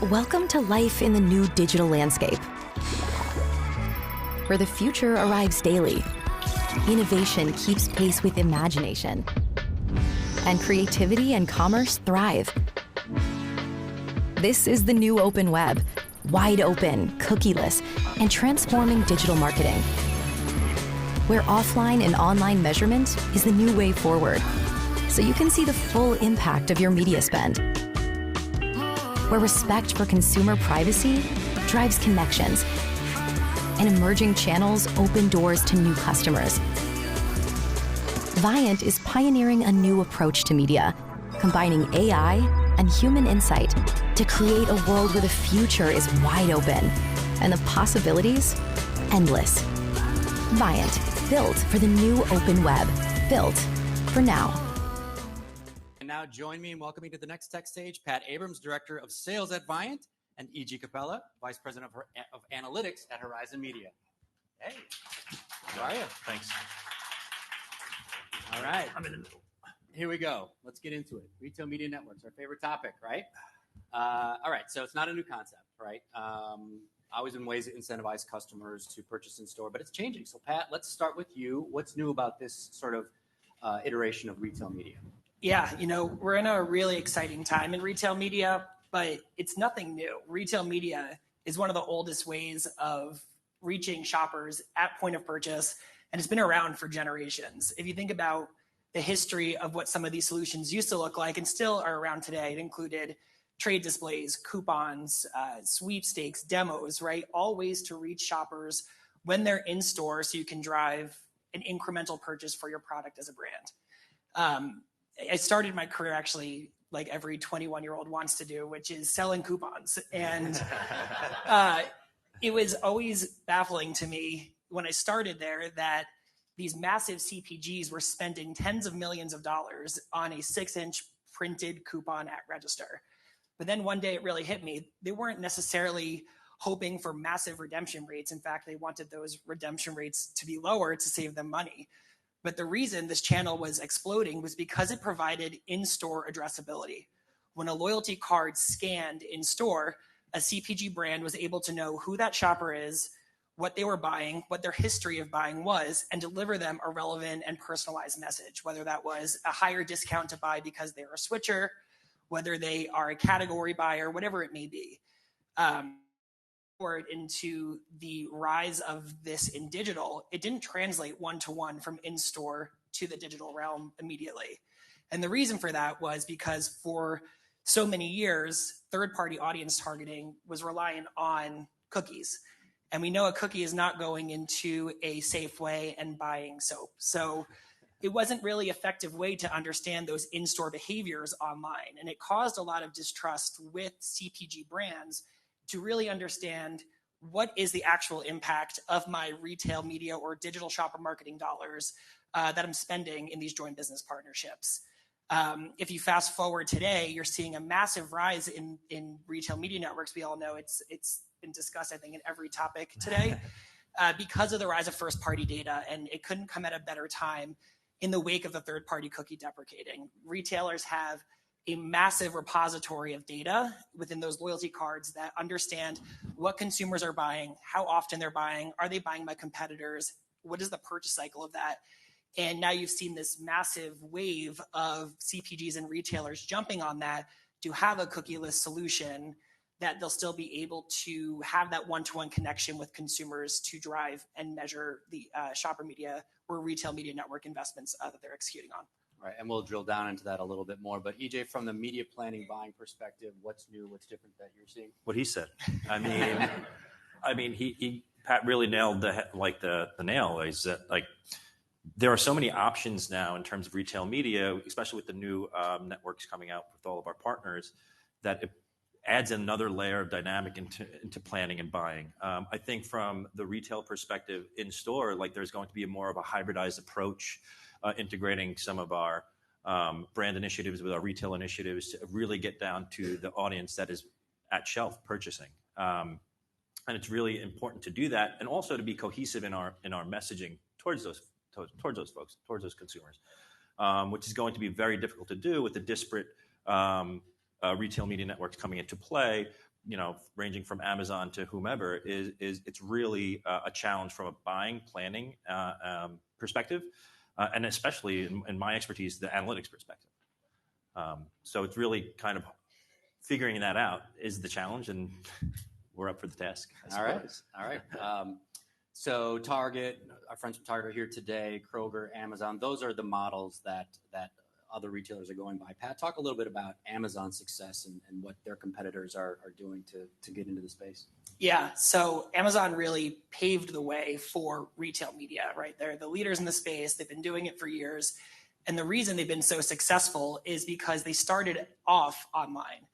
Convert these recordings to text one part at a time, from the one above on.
Welcome to life in the new digital landscape, where the future arrives daily. Innovation keeps pace with imagination, and creativity and commerce thrive. This is the new open web, wide open, cookieless, and transforming digital marketing, where offline and online measurement is the new way forward, so you can see the full impact of your media spend. Where respect for consumer privacy drives connections, and emerging channels open doors to new customers. Viant is pioneering a new approach to media, combining AI and human insight to create a world where the future is wide open and the possibilities endless. Viant, built for the new open web, built for now. And now join me in welcoming to the next tech stage, Pat Abrams, Director of Sales at Viant, and E.G. Capella, Vice President of Analytics at Horizon Media. Hey, how are you? Thanks. All right. I'm in the middle. Here we go. Let's get into it. Retail media networks, our favorite topic, right? All right, so it's not a new concept, right? Always been ways to incentivize customers to purchase in store, but it's changing. So Pat, let's start with you. What's new about this sort of iteration of retail media? Yeah, we're in a really exciting time in retail media, but it's nothing new. Retail media is one of the oldest ways of reaching shoppers at point of purchase, and it's been around for generations. If you think about the history of what some of these solutions used to look like and still are around today, it included trade displays, coupons, sweepstakes, demos, right? All ways to reach shoppers when they're in store so you can drive an incremental purchase for your product as a brand. I started my career actually like every 21-year-old wants to do, which is selling coupons. And it was always baffling to me when I started there that these massive CPGs were spending tens of millions of dollars on a 6-inch printed coupon at register. But then one day it really hit me. They weren't necessarily hoping for massive redemption rates. In fact, they wanted those redemption rates to be lower to save them money. But the reason this channel was exploding was because it provided in-store addressability. When a loyalty card scanned in store, a CPG brand was able to know who that shopper is, what they were buying, what their history of buying was, and deliver them a relevant and personalized message, whether that was a higher discount to buy because they're a switcher, whether they are a category buyer, whatever it may be. Forward into the rise of this in digital, it didn't translate one-to-one from in-store to the digital realm immediately. And the reason for that was because for so many years, third-party audience targeting was reliant on cookies. And we know a cookie is not going into a Safeway and buying soap. So it wasn't really an effective way to understand those in-store behaviors online. And it caused a lot of distrust with CPG brands to really understand what is the actual impact of my retail media or digital shopper marketing dollars that I'm spending in these joint business partnerships. If you fast forward today, you're seeing a massive rise in retail media networks. We all know it's been discussed, I think, in every topic today because of the rise of first-party data, and it couldn't come at a better time in the wake of the third-party cookie deprecating. Retailers have a massive repository of data within those loyalty cards that understand what consumers are buying, how often they're buying, are they buying my competitors, what is the purchase cycle of that? And now you've seen this massive wave of CPGs and retailers jumping on that to have a cookieless solution that they'll still be able to have that one-to-one connection with consumers to drive and measure the shopper media or retail media network investments that they're executing on. Right, and we'll drill down into that a little bit more. But EJ, from the media planning buying perspective, what's new, what's different that you're seeing? What he said. Pat really nailed the nail. Is that there are so many options now in terms of retail media, especially with the new networks coming out with all of our partners, that it adds another layer of dynamic into planning and buying. I think from the retail perspective in store, there's going to be more of a hybridized approach, integrating some of our brand initiatives with our retail initiatives to really get down to the audience that is at shelf purchasing. And it's really important to do that, and also to be cohesive in our messaging towards those folks, towards those consumers, which is going to be very difficult to do with the disparate retail media networks coming into play. ranging from Amazon to whomever, is it's really a challenge from a buying, planning perspective, and especially in my expertise, the analytics perspective. So it's really kind of figuring that out is the challenge, and we're up for the task. All right. So Target, our friends from Target are here today, Kroger, Amazon, those are the models that other retailers are going by. Pat, talk a little bit about Amazon's success and what their competitors are doing to get into the space. Yeah, so Amazon really paved the way for retail media, right? They're the leaders in the space. They've been doing it for years. And the reason they've been so successful is because they started off online.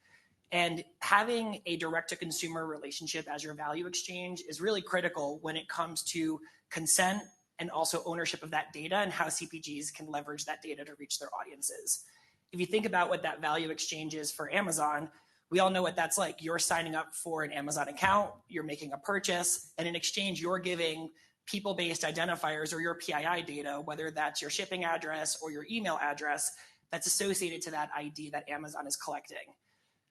And having a direct-to-consumer relationship as your value exchange is really critical when it comes to consent and also ownership of that data and how CPGs can leverage that data to reach their audiences. If you think about what that value exchange is for Amazon, we all know what that's like. You're signing up for an Amazon account, you're making a purchase, and in exchange, you're giving people-based identifiers or your PII data, whether that's your shipping address or your email address, that's associated to that ID that Amazon is collecting.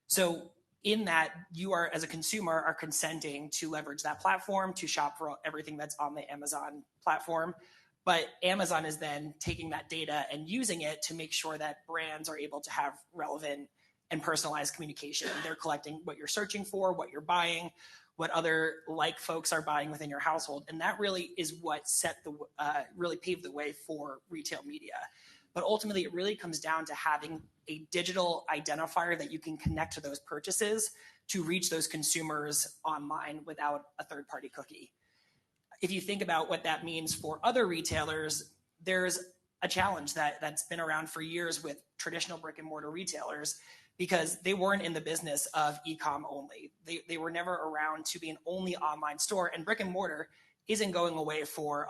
So in that, you are, as a consumer, are consenting to leverage that platform to shop for everything that's on the Amazon platform. But Amazon is then taking that data and using it to make sure that brands are able to have relevant and personalized communication. They're collecting what you're searching for, what you're buying, what other like folks are buying within your household. And that really is what really paved the way for retail media. But ultimately, it really comes down to having a digital identifier that you can connect to those purchases to reach those consumers online without a third-party cookie. If you think about what that means for other retailers, there's a challenge that's been around for years with traditional brick and mortar retailers because they weren't in the business of e-com only. They were never around to be an only online store, and brick and mortar isn't going away for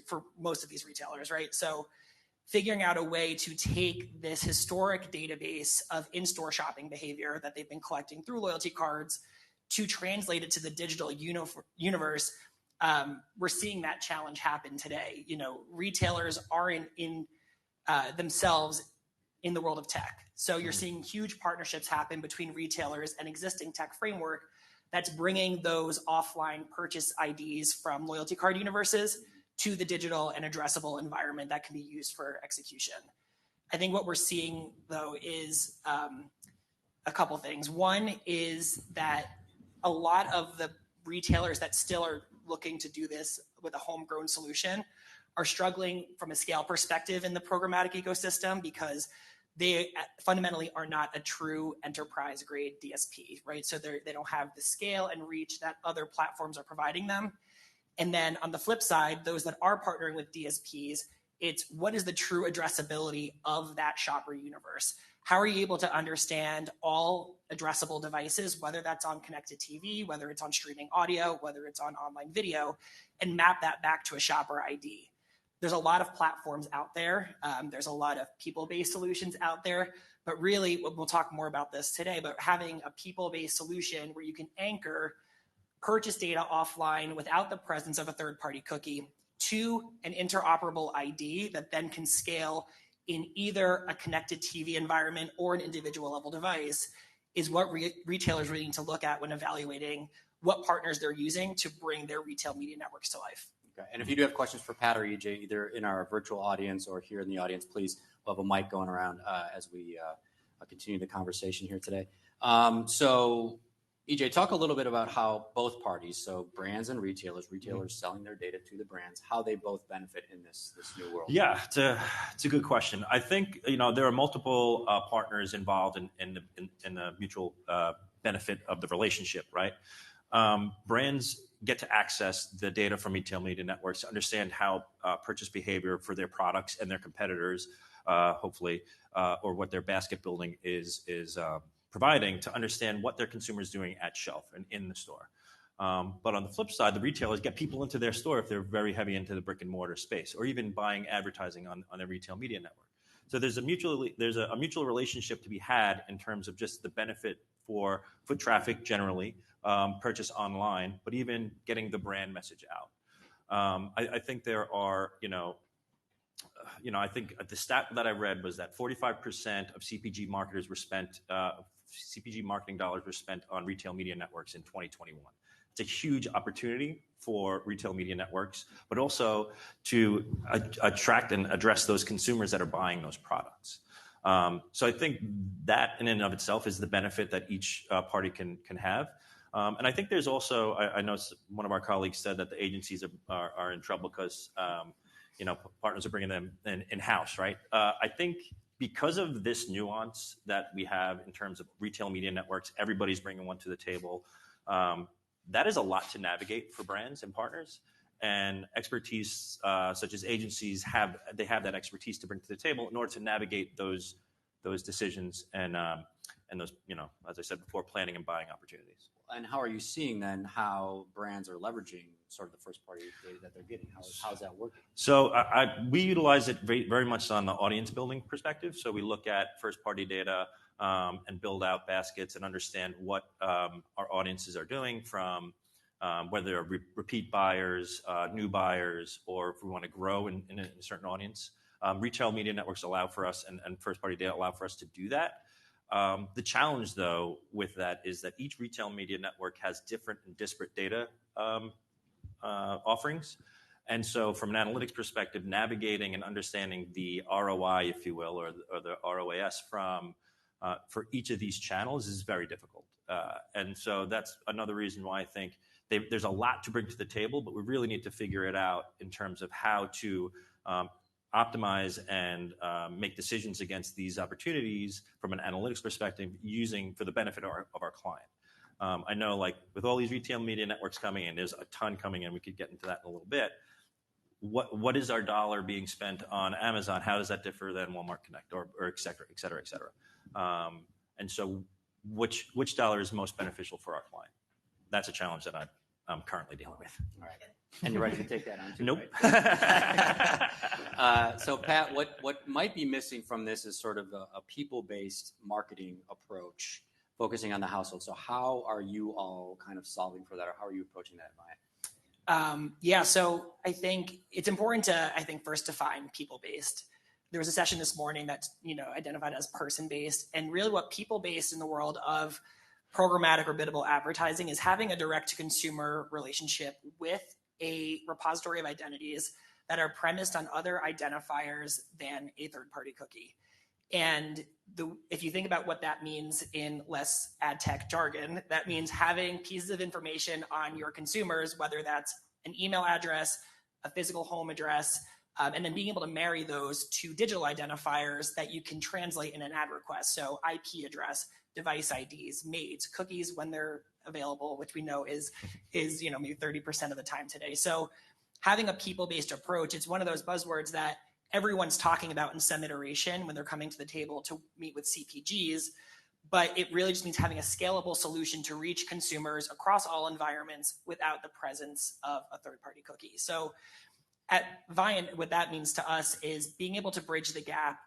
for most of these retailers, right? So figuring out a way to take this historic database of in-store shopping behavior that they've been collecting through loyalty cards to translate it to the digital universe, we're seeing that challenge happen today. Retailers are in themselves in the world of tech. So you're seeing huge partnerships happen between retailers and existing tech framework that's bringing those offline purchase IDs from loyalty card universes to the digital and addressable environment that can be used for execution. I think what we're seeing, though, is a couple things. One is that a lot of the retailers that still are looking to do this with a homegrown solution are struggling from a scale perspective in the programmatic ecosystem because they fundamentally are not a true enterprise-grade DSP, right? So they don't have the scale and reach that other platforms are providing them. And then on the flip side, those that are partnering with DSPs, it's what is the true addressability of that shopper universe? How are you able to understand all addressable devices, whether that's on connected TV, whether it's on streaming audio, whether it's on online video, and map that back to a shopper ID? There's a lot of platforms out there. There's a lot of people-based solutions out there. But really, we'll talk more about this today, but having a people-based solution where you can anchor purchase data offline without the presence of a third-party cookie to an interoperable ID that then can scale in either a connected TV environment or an individual level device is what retailers really need to look at when evaluating what partners they're using to bring their retail media networks to life. Okay. And if you do have questions for Pat or EJ, either in our virtual audience or here in the audience, please, we'll have a mic going around as we continue the conversation here today. So EJ, talk a little bit about how both parties, so brands and retailers selling their data to the brands, how they both benefit in this new world. Yeah, it's a good question. I think there are multiple partners involved in the mutual benefit of the relationship, right? Brands get to access the data from retail media networks to understand how purchase behavior for their products and their competitors, hopefully, or what their basket building is providing to understand what their consumers doing at shelf and in the store. But on the flip side, the retailers get people into their store if they're very heavy into the brick and mortar space, or even buying advertising on their retail media network. So there's a mutual relationship to be had in terms of just the benefit for foot traffic generally, purchase online, but even getting the brand message out. I think there are I think the stat that I read was that 45% of CPG marketers were spent, CPG marketing dollars were spent on retail media networks in 2021. It's a huge opportunity for retail media networks, but also to attract and address those consumers that are buying those products. So I think that in and of itself is the benefit that each party can have. And I think there's also, I know one of our colleagues said that the agencies are in trouble because partners are bringing them in-house, right? I think because of this nuance that we have in terms of retail media networks, everybody's bringing one to the table. That is a lot to navigate for brands and partners, and expertise such as agencies have that expertise to bring to the table in order to navigate those decisions and those, as I said before, planning and buying opportunities. And how are you seeing then how brands are leveraging sort of the first party data that they're getting? How's that working? So we utilize it very much on the audience building perspective. So we look at first party data and build out baskets and understand what our audiences are doing, from whether they're repeat buyers, new buyers, or if we want to grow in a certain audience. Retail media networks allow for us, and first party data allow for us to do that. The challenge, though, with that is that each retail media network has different and disparate data offerings. And so from an analytics perspective, navigating and understanding the ROI, if you will, or the ROAS for each of these channels is very difficult. And so that's another reason why I think there's a lot to bring to the table, but we really need to figure it out in terms of how to optimize and make decisions against these opportunities from an analytics perspective, using for the benefit of our client. I know, like with all these retail media networks coming in, there's a ton coming in. We could get into that in a little bit. What is our dollar being spent on Amazon? How does that differ than Walmart Connect or et cetera, et cetera, et cetera? And so which dollar is most beneficial for our client? That's a challenge that I'm currently dealing with. All right. And you're ready to take that on too, Nope. Right? So Pat, what might be missing from this is sort of a people-based marketing approach, focusing on the household. So how are you all kind of solving for that, or how are you approaching that at Viant? So I think it's important to, first define people-based. There was a session this morning that's, identified as person-based, and really what people-based in the world of programmatic or biddable advertising is having a direct-to-consumer relationship with a repository of identities that are premised on other identifiers than a third-party cookie. And if you think about what that means in less ad tech jargon, that means having pieces of information on your consumers, whether that's an email address, a physical home address, and then being able to marry those to digital identifiers that you can translate in an ad request. So IP address, device IDs, MAIDs, cookies when they're available, which we know is maybe 30% of the time today. So having a people-based approach, it's one of those buzzwords that everyone's talking about in some iteration when they're coming to the table to meet with CPGs, but it really just means having a scalable solution to reach consumers across all environments without the presence of a third-party cookie. So at Viant, what that means to us is being able to bridge the gap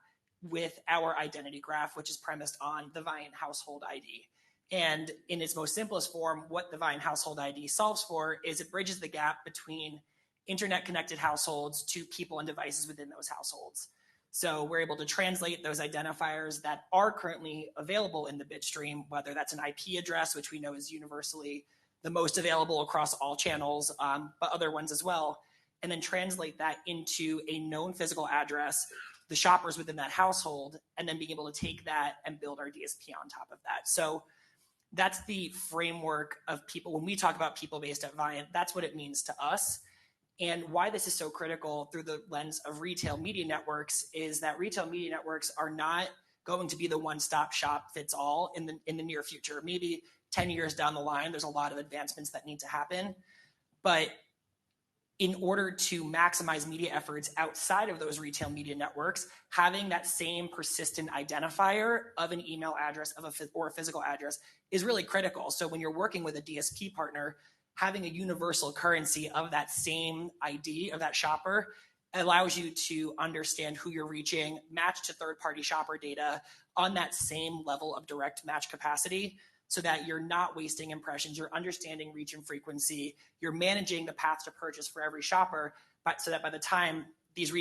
with our identity graph, which is premised on the Viant household ID. And in its most simplest form, what the Viant household ID solves for is it bridges the gap between internet-connected households to people and devices within those households. So we're able to translate those identifiers that are currently available in the bit stream, whether that's an IP address, which we know is universally the most available across all channels, but other ones as well, and then translate that into a known physical address, the shoppers within that household, and then being able to take that and build our DSP on top of that. So that's the framework of people. When we talk about people-based at Viant, that's what it means to us. And why this is so critical through the lens of retail media networks is that retail media networks are not going to be the one-stop shop fits all in the near future. Maybe 10 years down the line, there's a lot of advancements that need to happen. But in order to maximize media efforts outside of those retail media networks, having that same persistent identifier of an email address or a physical address is really critical. So when you're working with a DSP partner, having a universal currency of that same ID of that shopper allows you to understand who you're reaching, match to third-party shopper data on that same level of direct match capacity, so that you're not wasting impressions, you're understanding reach and frequency, you're managing the path to purchase for every shopper, but so that by the time these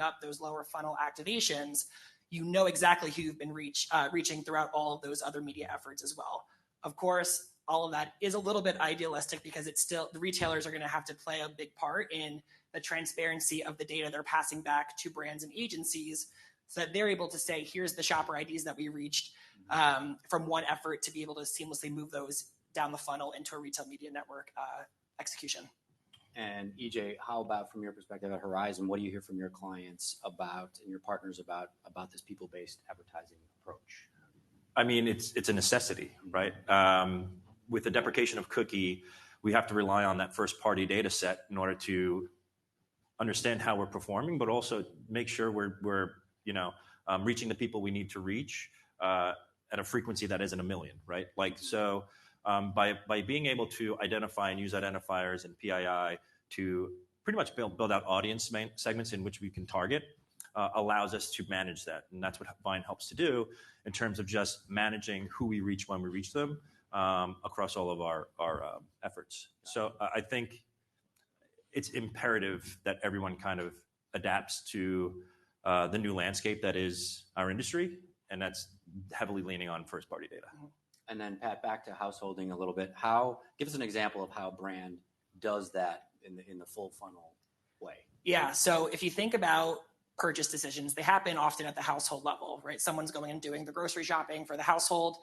up those lower funnel activations, you know exactly who you've been reaching throughout all of those other media efforts as well. Of course, all of that is a little bit idealistic because it's still, the retailers are going to have to play a big part in the transparency of the data they're passing back to brands and agencies so that they're able to say, here's the shopper IDs that we reached from one effort to be able to seamlessly move those down the funnel into a retail media network execution. And EJ, how about from your perspective at Horizon, what do you hear from your clients about and your partners about this people-based advertising approach? I mean, it's a necessity, right? With the deprecation of cookie, we have to rely on that first-party data set in order to understand how we're performing, but also make sure we're reaching the people we need to reach at a frequency that isn't a million, right? Like so. By being able to identify and use identifiers and PII to pretty much build out audience segments in which we can target allows us to manage that. And that's what Viant helps to do in terms of just managing who we reach when we reach them across all of our efforts. So I think it's imperative that everyone kind of adapts to the new landscape that is our industry, and that's heavily leaning on first-party data. And then Pat, back to householding a little bit. Give us an example of how brand does that in the full funnel way. Yeah. So if you think about purchase decisions, they happen often at the household level, right? Someone's going and doing the grocery shopping for the household.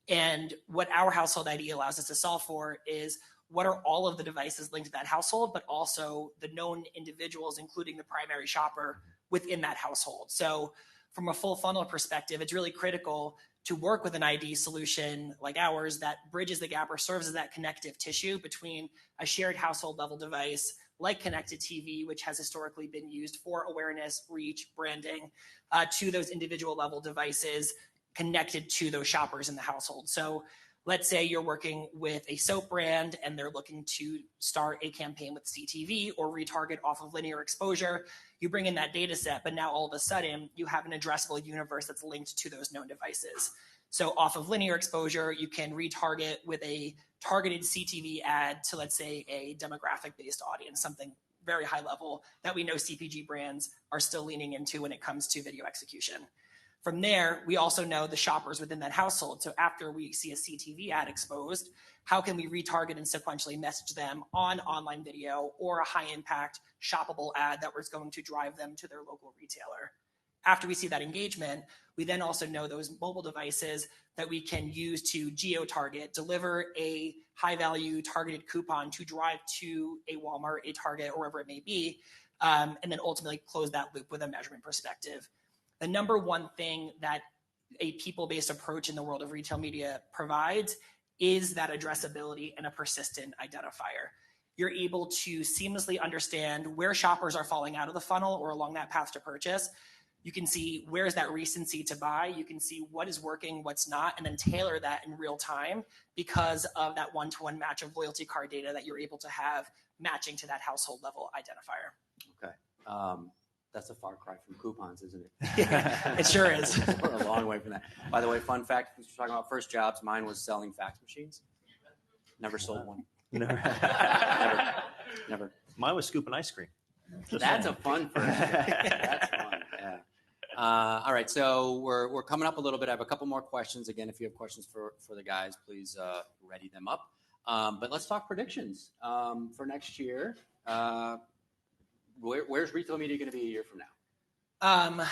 And what our household ID allows us to solve for is what are all of the devices linked to that household, but also the known individuals, including the primary shopper within that household. So from a full funnel perspective, it's really critical to work with an ID solution like ours that bridges the gap or serves as that connective tissue between a shared household level device like connected TV, which has historically been used for awareness, reach, branding, to those individual level devices connected to those shoppers in the household. So let's say you're working with a soap brand and they're looking to start a campaign with CTV or retarget off of linear exposure. You bring in that data set, but now all of a sudden you have an addressable universe that's linked to those known devices. So off of linear exposure, you can retarget with a targeted CTV ad to, let's say, a demographic-based audience, something very high level that we know CPG brands are still leaning into when it comes to video execution. From there, we also know the shoppers within that household. So after we see a CTV ad exposed, how can we retarget and sequentially message them on online video or a high impact shoppable ad that was going to drive them to their local retailer? After we see that engagement, we then also know those mobile devices that we can use to geo-target, deliver a high value targeted coupon to drive to a Walmart, a Target, or wherever it may be, and then ultimately close that loop with a measurement perspective. The number one thing that a people-based approach in the world of retail media provides is that addressability and a persistent identifier. You're able to seamlessly understand where shoppers are falling out of the funnel or along that path to purchase. You can see where's that recency to buy. You can see what is working, what's not, and then tailor that in real time because of that one-to-one match of loyalty card data that you're able to have matching to that household level identifier. Okay. That's a far cry from coupons, isn't it? Yeah, it sure is. We're a long way from that. By the way, fun fact, since we're talking about first jobs, mine was selling fax machines. Never sold one. Never. Mine was scooping ice cream. That's a fun first job. That's fun, yeah. All right, so we're coming up a little bit. I have a couple more questions. Again, if you have questions for the guys, please ready them up. But let's talk predictions for next year. Where's retail media going to be a year from now?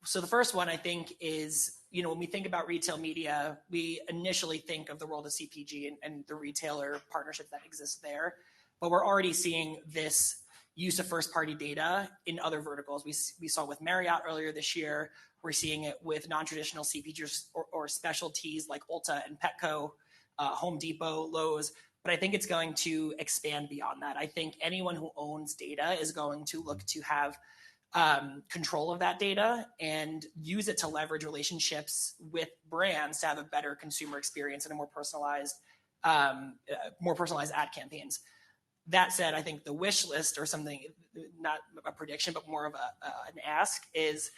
So the first one I think is, when we think about retail media, we initially think of the world of CPG and the retailer partnership that exists there. But we're already seeing this use of first-party data in other verticals. We saw with Marriott earlier this year. We're seeing it with non-traditional CPGs or specialties like Ulta and Petco, Home Depot, Lowe's. But I think it's going to expand beyond that. I think anyone who owns data is going to look to have control of that data and use it to leverage relationships with brands to have a better consumer experience and a more personalized ad campaigns. That said, I think the wish list or something, not a prediction, but more of an ask is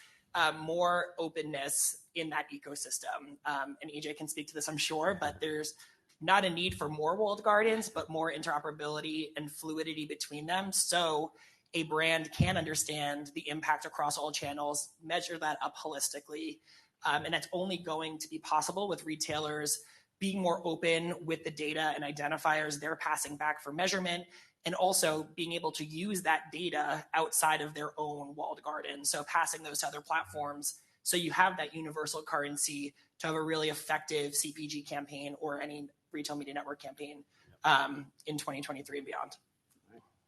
more openness in that ecosystem. And EJ can speak to this, I'm sure, but there's not a need for more walled gardens, but more interoperability and fluidity between them. So a brand can understand the impact across all channels, measure that up holistically. And that's only going to be possible with retailers being more open with the data and identifiers they're passing back for measurement, and also being able to use that data outside of their own walled garden. So passing those to other platforms, so you have that universal currency to have a really effective CPG campaign or any retail media network campaign in 2023 and beyond.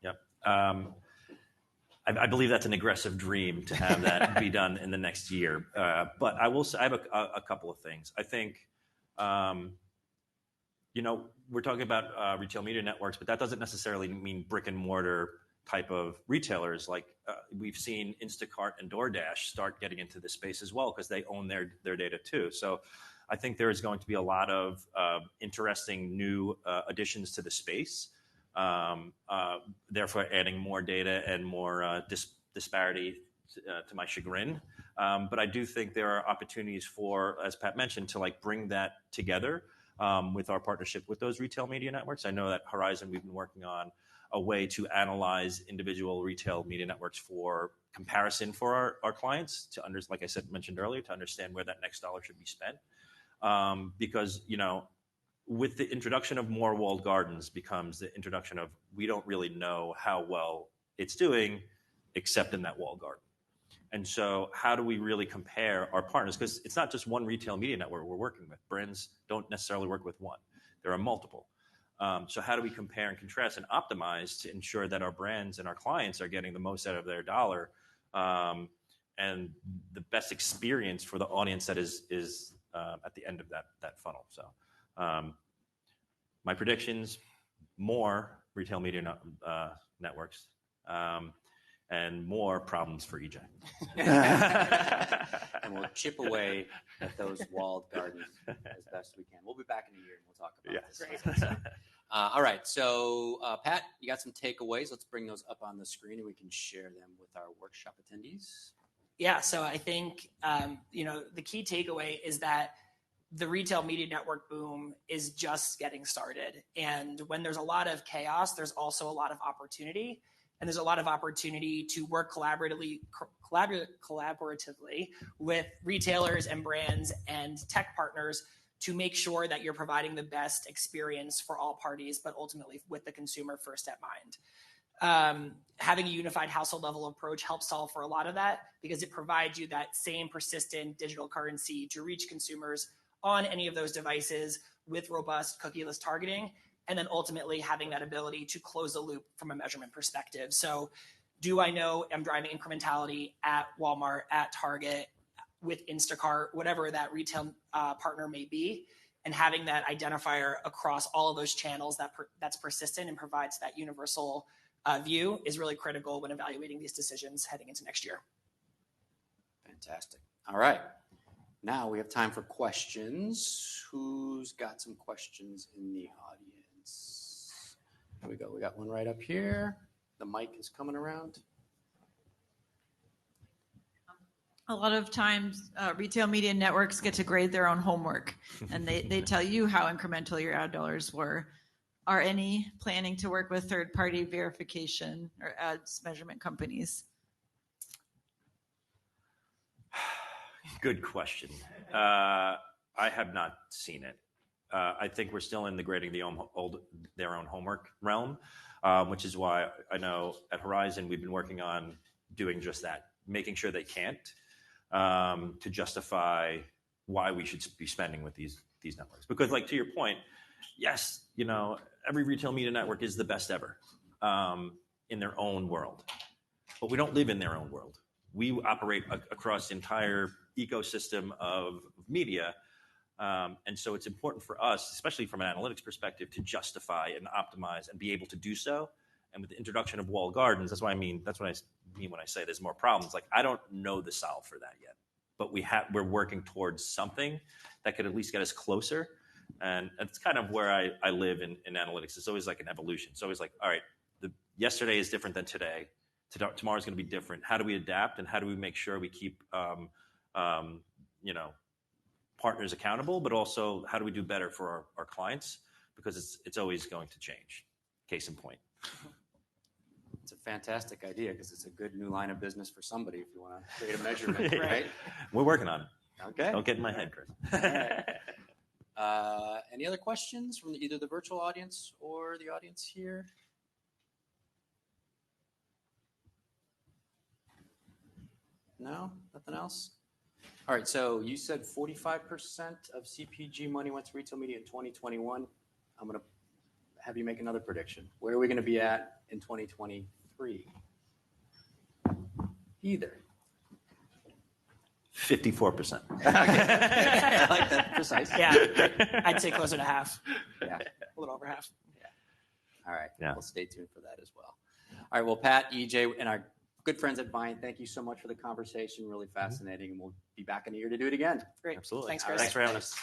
Yep. I believe that's an aggressive dream to have that be done in the next year. But I will say, I have a couple of things. I think, we're talking about retail media networks, but that doesn't necessarily mean brick and mortar type of retailers. Like we've seen Instacart and DoorDash start getting into this space as well because they own their data too. So I think there is going to be a lot of interesting new additions to the space. Therefore adding more data and more disparity to my chagrin. But I do think there are opportunities for, as Pat mentioned, to like bring that together with our partnership with those retail media networks. I know that Horizon, we've been working on a way to analyze individual retail media networks for comparison for our clients to like I mentioned earlier, to understand where that next dollar should be spent. Because, with the introduction of more walled gardens becomes the introduction of, we don't really know how well it's doing except in that walled garden. And so how do we really compare our partners? Because it's not just one retail media network we're working with. Brands don't necessarily work with one. There are multiple. So how do we compare and contrast and optimize to ensure that our brands and our clients are getting the most out of their dollar and the best experience for the audience that is at the end of that funnel. So my predictions, more retail media networks and more problems for EJ. And we'll chip away at those walled gardens as best we can. We'll be back in a year and we'll talk about this. All right. So, Pat, you got some takeaways. Let's bring those up on the screen and we can share them with our workshop attendees. Yeah. So I think, the key takeaway is that the retail media network boom is just getting started. And when there's a lot of chaos, there's also a lot of opportunity. And there's a lot of opportunity to work collaboratively with retailers and brands and tech partners to make sure that you're providing the best experience for all parties, but ultimately with the consumer first at mind. Having a unified household level approach helps solve for a lot of that because it provides you that same persistent digital currency to reach consumers on any of those devices with robust cookieless targeting, and then ultimately having that ability to close the loop from a measurement perspective. So do I know I'm driving incrementality at Walmart, at Target, with Instacart, whatever that retail partner may be, and having that identifier across all of those channels that's persistent and provides that universal view is really critical when evaluating these decisions heading into next year. Fantastic. All right. Now we have time for questions. Who's got some questions in the audience? Here we go. We got one right up here. The mic is coming around. A lot of times, retail media networks get to grade their own homework, and they tell you how incremental your ad dollars were. Are any planning to work with third-party verification or ads measurement companies? Good question. I have not seen it. I think we're still in the grading their own homework realm, which is why I know at Horizon we've been working on doing just that, making sure they can't, to justify why we should be spending with these networks. Because, like, to your point, yes, every retail media network is the best ever in their own world, but we don't live in their own world. We operate across the entire ecosystem of media. And so it's important for us, especially from an analytics perspective, to justify and optimize and be able to do so. And with the introduction of walled gardens, that's what I mean when I say there's more problems. Like, I don't know the solve for that yet, but we're working towards something that could at least get us closer. And it's kind of where I live in analytics. It's always like an evolution. It's always like, all right, yesterday is different than today. Tomorrow's going to be different. How do we adapt, and how do we make sure we keep partners accountable, but also how do we do better for our clients, because it's always going to change. Case in point. It's a fantastic idea because it's a good new line of business for somebody if you want to create a measurement, right? We're working on it. Okay. Don't get in my head, Chris. Any other questions from either the virtual audience or the audience here? No? Nothing else? All right, so you said 45% of CPG money went to retail media in 2021. I'm going to have you make another prediction. Where are we going to be at in 2023? Either. 54%. I like that. Precise. Yeah, I'd say closer to half. Yeah. A little over half. All right. Yeah. We'll stay tuned for that as well. All right. Well, Pat, EJ, and our good friends at Viant, thank you so much for the conversation. Really fascinating. And we'll be back in a year to do it again. Great. Absolutely. Thanks, Chris. Thanks for having us.